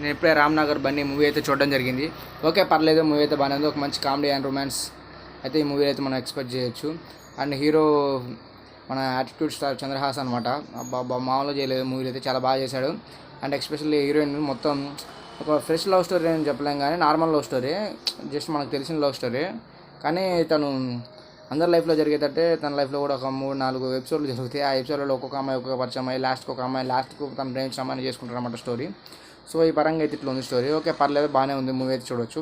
నేను ఇప్పుడే రామ్నగర్ బన్నీ మూవీ అయితే చూడడం జరిగింది. ఓకే, పర్లేదు, మూవీ అయితే బాగానే ఉంది. ఒక మంచి కామెడీ అండ్ రొమాన్స్ అయితే ఈ మూవీ అయితే మనం ఎక్స్పెక్ట్ చేయొచ్చు. అండ్ హీరో మన యాటిట్యూడ్ స్టార్ చంద్రహాస్ అనమాట. అబ్బా మామూలుగా చేయలేదు, మూవీలో అయితే చాలా బాగా చేశాడు. అండ్ ఎస్పెషల్లీ హీరోయిన్ మొత్తం ఒక ఫ్రెష్ లవ్ స్టోరీ అని చెప్పలేం, కానీ నార్మల్ లవ్ స్టోరీ, జస్ట్ మనకు తెలిసిన లవ్ స్టోరీ. కానీ తను అందరి లైఫ్లో జరిగేటట్టే తన లైఫ్లో కూడా ఒక 3-4 ఎపిసోడ్లు జరుగుతాయి. ఆ ఎపిసోడ్లో ఒక్కొక్క అమ్మాయి ఒక్కొక్క పరిచయం అమ్మాయి, లాస్ట్కి ఒక అమ్మాయి, లాస్ట్కు తను ప్రేమించిన అమ్మాయిని చేసుకుంటారు అన్నమాట స్టోరీ. సో ఈ పరంగా అయితే ఇట్లా ఉంది స్టోరీ. ఓకే, పర్లేదు, బాగానే ఉంది, మూవీ అయితే చూడవచ్చు.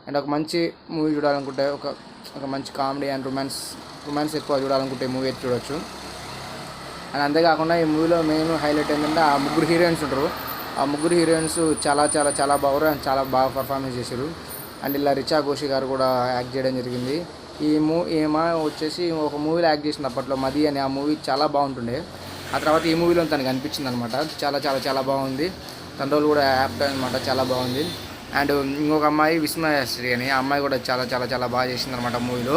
అండ్ ఒక మంచి మూవీ చూడాలనుకుంటే, ఒక మంచి కామెడీ అండ్ రొమాన్స్ ఎక్కువ చూడాలనుకుంటే మూవీ అయితే చూడవచ్చు. అండ్ అంతేకాకుండా ఈ మూవీలో మెయిన్ హైలైట్ ఏంటంటే ఆ ముగ్గురు హీరోయిన్స్ ఉంటారు. ఆ ముగ్గురు హీరోయిన్స్ చాలా చాలా చాలా బాగున్నారు అండ్ చాలా బాగా పర్ఫార్మెన్స్ చేశారు. అండ్ ఇలా రిచా ఘోషి గారు కూడా యాక్ట్ చేయడం జరిగింది. ఈమె వచ్చేసి ఒక మూవీలో యాక్ట్ చేసిన అప్పట్లో, మది అని, ఆ మూవీ చాలా బాగుంటుండే. ఆ తర్వాత ఈ మూవీలో తనకు అనిపించింది అనమాట, చాలా చాలా చాలా బాగుంది. తన రోజులు కూడా యాప్ట్ అనమాట, చాలా బాగుంది. అండ్ ఇంకొక అమ్మాయి విస్మయశ్రీ అని, ఆ అమ్మాయి కూడా చాలా చాలా చాలా బాగా చేసింది అనమాట మూవీలో.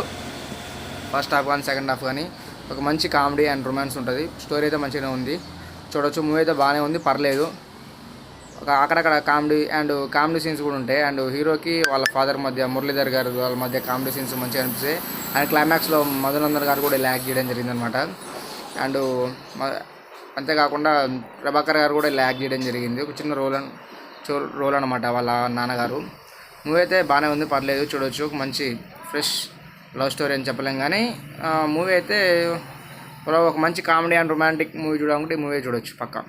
ఫస్ట్ హాఫ్ కానీ సెకండ్ హాఫ్ కానీ ఒక మంచి కామెడీ అండ్ రొమాన్స్ ఉంటుంది. స్టోరీ అయితే మంచిగానే ఉంది, చూడవచ్చు. మూవీ అయితే బాగానే ఉంది, పర్లేదు. ఒక అక్కడక్కడ కామెడీ సీన్స్ కూడా ఉంటాయి. అండ్ హీరోకి వాళ్ళ ఫాదర్ మధ్య, మురళీధర్ గారు వాళ్ళ మధ్య కామెడీ సీన్స్ మంచిగా అనిపిస్తాయి. అండ్ క్లైమాక్స్లో మధునందన్ గారు కూడా ఇలా యాక్ట్ చేయడం జరిగిందనమాట. అండ్ అంతేకాకుండా ప్రభాకర్ గారు కూడా ఇలా యాక్ట్ చేయడం జరిగింది, ఒక చిన్న రోల్ అనమాట వాళ్ళ నాన్నగారు. మూవీ అయితే బాగానే ఉంది, పర్లేదు, చూడవచ్చు. ఒక మంచి ఫ్రెష్ లవ్ స్టోరీ అని చెప్పలేం, కానీ మూవీ అయితే ఒక మంచి కామెడీ అండ్ రొమాంటిక్ మూవీ చూడాలనుకుంటే ఈ మూవీ చూడవచ్చు పక్కా.